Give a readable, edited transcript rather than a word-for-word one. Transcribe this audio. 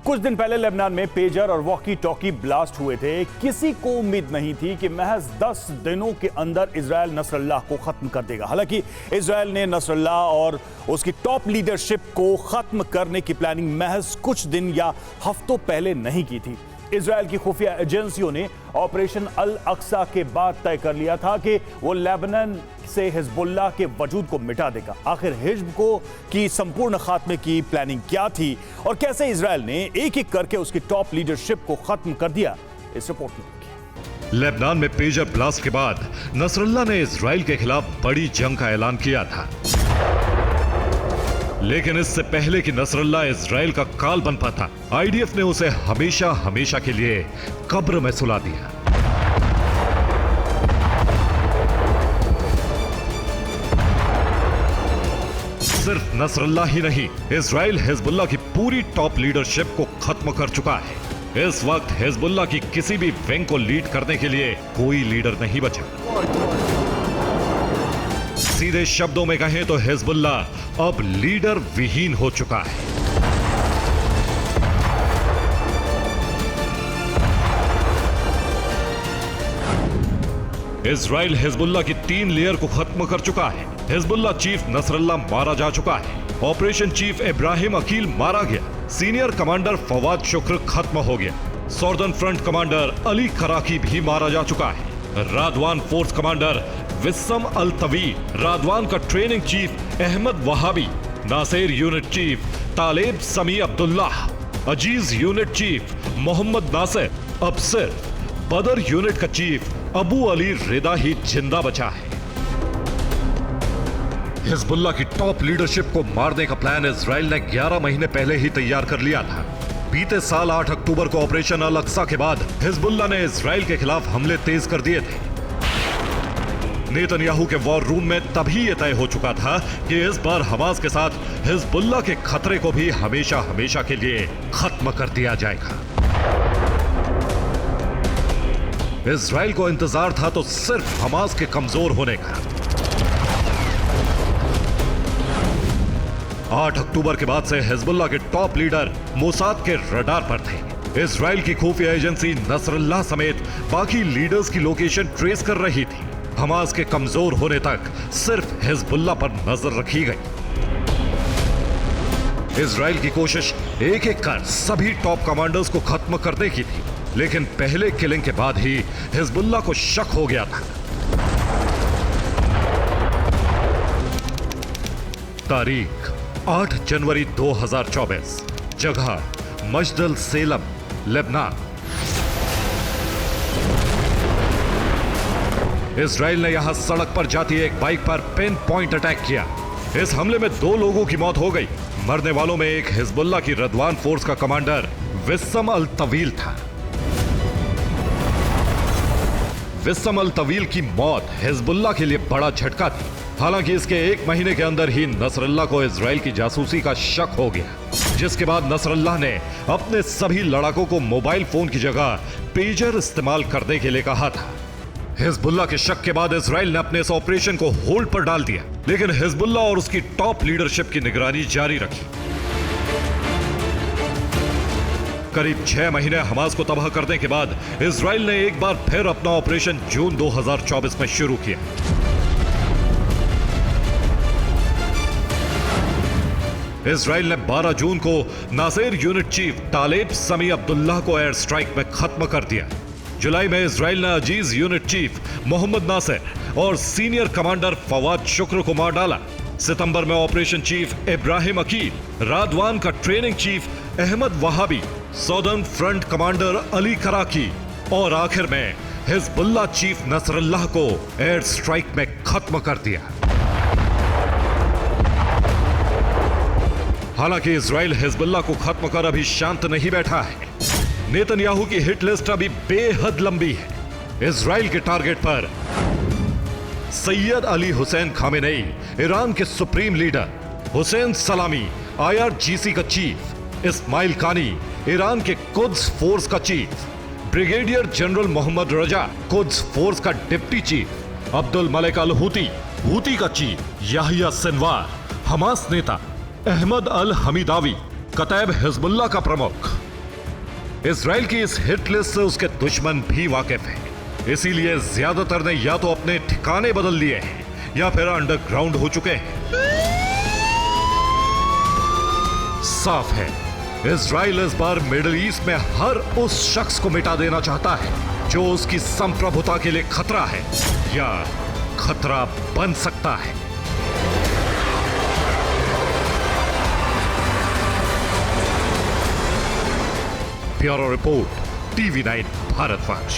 कुछ दिन पहले लेबनान में पेजर और वॉकी टॉकी ब्लास्ट हुए थे। किसी को उम्मीद नहीं थी कि महज 10 दिनों के अंदर इजराइल नसरल्लाह को खत्म कर देगा। हालांकि इजराइल ने नसरल्लाह और उसकी टॉप लीडरशिप को खत्म करने की प्लानिंग महज कुछ दिन या हफ्तों पहले नहीं की थी। इजराइल की खुफिया एजेंसियों ने ऑपरेशन अल अक्सा के बाद तय कर लिया था कि वो लेबनान से हिजबुल्लाह के वजूद को मिटा देगा। आखिर हिजब को की संपूर्ण खात्मे की प्लानिंग क्या थी और कैसे इजराइल ने एक एक करके उसकी टॉप लीडरशिप को खत्म कर दिया, इस रिपोर्ट में देखिए। लेबनान में पेजर ब्लास्ट के बाद नसरल्लाह ने इजराइल के खिलाफ बड़ी जंग का ऐलान किया था, लेकिन इससे पहले कि नसरल्लाह इजराइल का काल बन पाता, आईडीएफ ने उसे हमेशा हमेशा के लिए कब्र में सुला दिया। सिर्फ नसरल्लाह ही नहीं, इजराइल हिजबुल्लाह की पूरी टॉप लीडरशिप को खत्म कर चुका है। इस वक्त हिजबुल्लाह की किसी भी विंग को लीड करने के लिए कोई लीडर नहीं बचा। सीधे शब्दों में कहें तो हिजबुल्लाह अब लीडर विहीन हो चुका है। इजराइल हिजबुल्लाह की 3 लेयर को खत्म कर चुका है। हिजबुल्लाह चीफ नसरल्लाह मारा जा चुका है। ऑपरेशन चीफ इब्राहिम अकील मारा गया। सीनियर कमांडर फवाद शुक्र खत्म हो गया। सॉर्दर्न फ्रंट कमांडर अली कराकी भी मारा जा चुका है। रादवान फोर्स कमांडर विस्सम अल तवील, रादवान का training chief Ahmed Wahbi, Nasser unit chief Taleb Sami Abdullah, Aziz unit chief Mohammed Nasser, अब सिर्फ बदर यूनिट का चीफ अबू अली रिदा ही जिंदा बचा है। हिजबुल्लाह की टॉप लीडरशिप को मारने का प्लान इजराइल ने 11 महीने पहले ही तैयार कर लिया था। बीते साल 8 अक्टूबर को ऑपरेशन अल अक्सा के बाद हिजबुल्लाह ने इजराइल के खिलाफ हमले तेज कर दिए थे। नेतन्याहू के वॉर रूम में तभी यह तय हो चुका था कि इस बार हमास के साथ हिजबुल्लाह के खतरे को भी हमेशा हमेशा के लिए खत्म कर दिया जाएगा। इजराइल को इंतजार था तो सिर्फ हमास के कमजोर होने का। 8 अक्टूबर के बाद से हिजबुल्लाह के टॉप लीडर मोसाद के रडार पर थे। इजराइल की खुफिया एजेंसी नसरल्लाह समेत बाकी लीडर्स की लोकेशन ट्रेस कर रही थी। हमास के कमजोर होने तक सिर्फ हिजबुल्लाह पर नजर रखी गई। इजराइल की कोशिश एक एक कर सभी टॉप कमांडर्स को खत्म करने की थी, लेकिन पहले किलिंग के बाद ही हिजबुल्लाह को शक हो गया था। तारीख 8 जनवरी 2024, जगह मजदल सेलम, लेबनान। इजराइल ने यहां सड़क पर जाती एक बाइक पर पिन पॉइंट अटैक किया। इस हमले में 2 लोगों की मौत हो गई। मरने वालों में एक हिजबुल्लाह की रदवान फोर्स का कमांडर विस्सम अल तवील था। विस्सम अल तवील की मौत हिजबुल्लाह के लिए बड़ा झटका थी। हालांकि इसके 1 महीने के अंदर ही नसरल्लाह को इजराइल की जासूसी का शक हो गया, जिसके बाद नसरल्लाह ने अपने सभी लड़ाकों को मोबाइल फोन की जगह पेजर इस्तेमाल करने के लिए कहा था। हिजबुल्लाह के शक के बाद इजराइल ने अपने इस ऑपरेशन को होल्ड पर डाल दिया, लेकिन हिजबुल्लाह और उसकी टॉप लीडरशिप की निगरानी जारी रखी। करीब 6 महीने हमास को तबाह करने के बाद इजराइल ने एक बार फिर अपना ऑपरेशन जून 2024 में शुरू किया। इजराइल ने 12 जून को Nasser unit chief Taleb Sami Abdullah को एयर स्ट्राइक में खत्म कर दिया। जुलाई में इजराइल ने अजीज यूनिट चीफ मोहम्मद नासिर और सीनियर कमांडर फवाद शुक्र को मार डाला। सितंबर में operation chief Ibrahim Aqil, Radwan का training chief Ahmed Wahbi, southern front commander Ali Karaki और आखिर में हिजबुल्लाह चीफ नसरल्लाह को एयर स्ट्राइक में खत्म कर दिया। हालांकि इजराइल हिजबुल्लाह को खत्म कर अभी शांत नहीं बैठा है। नेतन्याहू की हिट लिस्ट अभी बेहद लंबी है। इजराइल के टारगेट पर सैयद अली हुसैन खामेनेई, ईरान के सुप्रीम लीडर, हुसैन सलामी, IRGC का चीफ, इस्माइल कानी, ईरान के कुद्स फोर्स का चीफ, ब्रिगेडियर जनरल मोहम्मद रजा, कुद्स फोर्स का deputy chief, Abdul Malik al Houthi, Houthi का चीफ, याहिया सिनवार, हमास नेता अहमद अल हमीदावी, कतैब हिजबुल्लाह का प्रमुख, इजराइल की इस हिट लिस्ट से उसके दुश्मन भी वाकिफ हैं। इसीलिए ज्यादातर ने या तो अपने ठिकाने बदल लिए हैं या फिर अंडरग्राउंड हो चुके हैं। साफ है, इजराइल इस बार मिडिल ईस्ट में हर उस शख्स को मिटा देना चाहता है जो उसकी संप्रभुता के लिए खतरा है या खतरा बन सकता है। Bureau report, TV9 Bharatvarsh.